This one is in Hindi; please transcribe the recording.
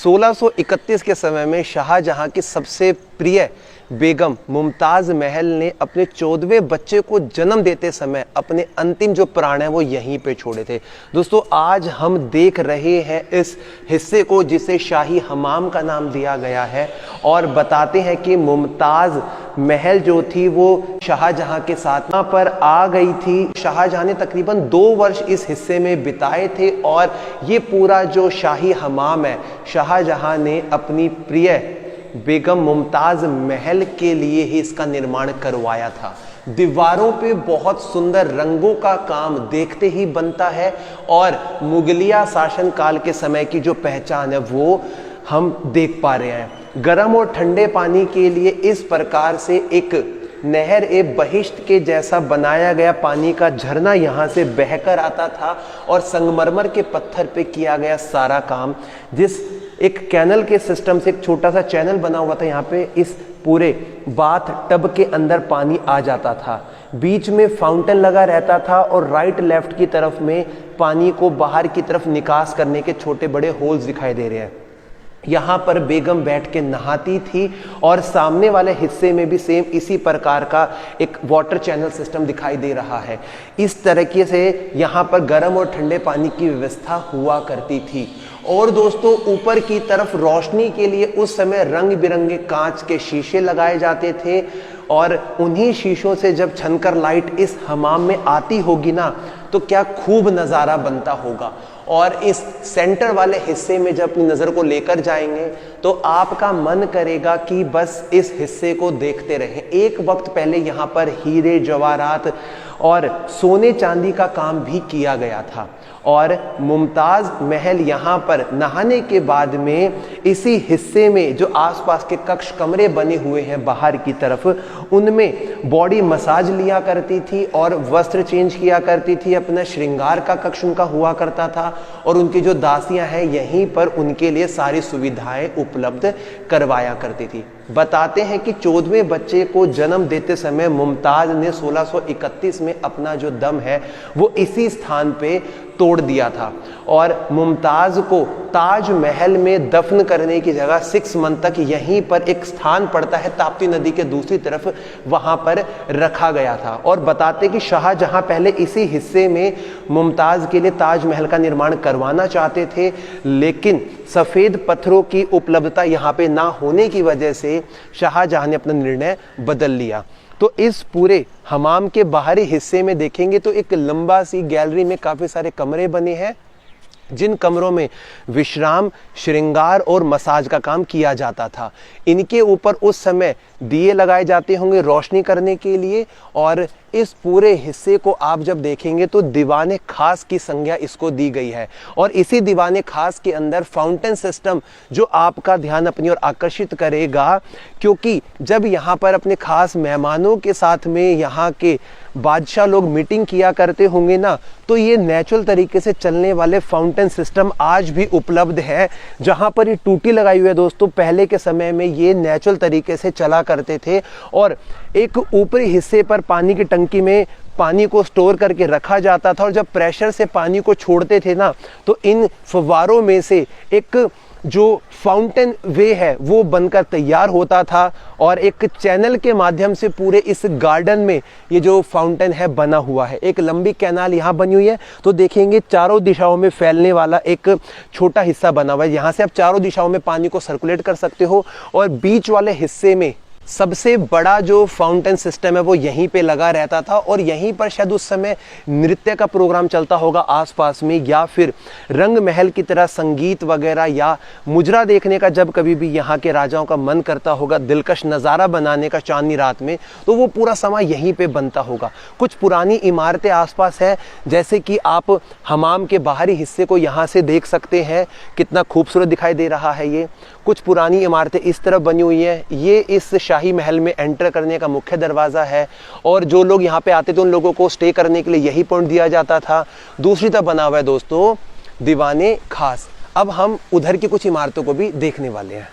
1631 के समय में शाहजहां की सबसे प्रिय बेगम मुमताज़ महल ने अपने 14वें बच्चे को जन्म देते समय अपने अंतिम जो प्राण है वो यहीं पे छोड़े थे। दोस्तों आज हम देख रहे हैं इस हिस्से को जिसे शाही हमाम का नाम दिया गया है और बताते हैं कि मुमताज़ महल जो थी वो शाहजहां के साथ यहाँ पर आ गई थी। शाहजहां ने तकरीबन 2 वर्ष इस हिस्से में बिताए थे और ये पूरा जो शाही हमाम है शाहजहां ने अपनी प्रिय बेगम मुमताज़ महल के लिए ही इसका निर्माण करवाया था। दीवारों पे बहुत सुंदर रंगों का काम देखते ही बनता है और मुगलिया शासनकाल के समय की जो पहचान है वो हम देख पा रहे हैं। गर्म और ठंडे पानी के लिए इस प्रकार से एक नहर ए बहिश्त के जैसा बनाया गया पानी का झरना यहाँ से बहकर आता था और संगमरमर के पत्थर पे किया गया सारा काम, जिस एक कैनल के सिस्टम से एक छोटा सा चैनल बना हुआ था। यहाँ पे इस पूरे बाथ टब के अंदर पानी आ जाता था, बीच में फाउंटेन लगा रहता था और राइट लेफ्ट की तरफ में पानी को बाहर की तरफ निकास करने के छोटे बड़े होल्स दिखाई दे रहे हैं। यहाँ पर बेगम बैठ के नहाती थी और सामने वाले हिस्से में भी सेम इसी प्रकार का एक वाटर चैनल सिस्टम दिखाई दे रहा है। इस तरीके से यहाँ पर गर्म और ठंडे पानी की व्यवस्था हुआ करती थी। और दोस्तों ऊपर की तरफ रोशनी के लिए उस समय रंग बिरंगे कांच के शीशे लगाए जाते थे और उन्हीं शीशों से जब छनकर लाइट इस हमाम में आती होगी ना तो क्या खूब नज़ारा बनता होगा। और इस सेंटर वाले हिस्से में जब अपनी नज़र को लेकर जाएंगे तो आपका मन करेगा कि बस इस हिस्से को देखते रहें। एक वक्त पहले यहाँ पर हीरे जवाहरात और सोने चांदी का काम भी किया गया था और मुमताज़ महल यहाँ पर नहाने के बाद में इसी हिस्से में जो आसपास के कक्ष कमरे बने हुए हैं बाहर की तरफ, उनमें बॉडी मसाज लिया करती थी और वस्त्र चेंज किया करती थी। अपना श्रृंगार का कक्ष उनका हुआ करता था और उनकी जो दासियां हैं यहीं पर उनके लिए सारी सुविधाएं उपलब्ध करवाया करती थी। बताते हैं कि 14वें बच्चे को जन्म देते समय मुमताज़ ने 1631 में अपना जो दम है वो इसी स्थान पे तोड़ दिया था और मुमताज़ को ताज महल में दफन करने की जगह 6 मंथ तक यहीं पर एक स्थान पड़ता है ताप्ती नदी के दूसरी तरफ, वहां पर रखा गया था। और बताते कि शाहजहां पहले इसी हिस्से में मुमताज़ के लिए ताज महल का निर्माण करवाना चाहते थे, लेकिन सफ़ेद पत्थरों की उपलब्धता यहाँ पे ना होने की वजह से शाहजहां ने अपना निर्णय बदल लिया। तो इस पूरे हमाम के बाहरी हिस्से में देखेंगे तो एक लंबा सी गैलरी में काफ़ी सारे कमरे बने हैं जिन कमरों में विश्राम, श्रृंगार और मसाज का काम किया जाता था। इनके ऊपर उस समय दिए लगाए जाते होंगे रोशनी करने के लिए और इस पूरे हिस्से को आप जब देखेंगे तो दीवाने खास की संज्ञा इसको दी गई है और इसी दीवाने खास के अंदर फाउंटेन सिस्टम जो आपका ध्यान अपनी ओर आकर्षित करेगा, क्योंकि जब यहाँ पर अपने खास मेहमानों के साथ में यहाँ के बादशाह लोग मीटिंग किया करते होंगे ना, तो ये नेचुरल तरीके से चलने वाले फाउंटेन सिस्टम आज भी उपलब्ध है। जहाँ पर ये टूटी लगाई हुई है दोस्तों, पहले के समय में ये नेचुरल तरीके से चला करते थे और एक ऊपरी हिस्से पर पानी की टंकी में पानी को स्टोर करके रखा जाता था और जब प्रेशर से पानी को छोड़ते थे ना तो इन फव्वारों में से एक जो फाउंटेन वे है वो बनकर तैयार होता था और एक चैनल के माध्यम से पूरे इस गार्डन में ये जो फाउंटेन है बना हुआ है। एक लंबी कैनाल यहाँ बनी हुई है तो देखेंगे चारों दिशाओं में फैलने वाला एक छोटा हिस्सा बना हुआ है। यहाँ से आप चारों दिशाओं में पानी को सर्कुलेट कर सकते हो और बीच वाले हिस्से में सबसे बड़ा जो फाउंटेन सिस्टम है वो यहीं पे लगा रहता था और यहीं पर शायद उस समय नृत्य का प्रोग्राम चलता होगा आसपास में, या फिर रंग महल की तरह संगीत वगैरह या मुजरा देखने का जब कभी भी यहाँ के राजाओं का मन करता होगा दिलकश नज़ारा बनाने का चांदनी रात में, तो वो पूरा समय यहीं पे बनता होगा। कुछ पुरानी इमारतें आसपास है, जैसे कि आप हमाम के बाहरी हिस्से को यहाँ से देख सकते हैं, कितना खूबसूरत दिखाई दे रहा है। ये कुछ पुरानी इमारतें इस तरफ बनी हुई हैं, ये इस शाही महल में एंटर करने का मुख्य दरवाज़ा है और जो लोग यहाँ पे आते थे उन लोगों को स्टे करने के लिए यही पॉइंट दिया जाता था। दूसरी तरफ बना हुआ है दोस्तों दीवाने खास। अब हम उधर की कुछ इमारतों को भी देखने वाले हैं।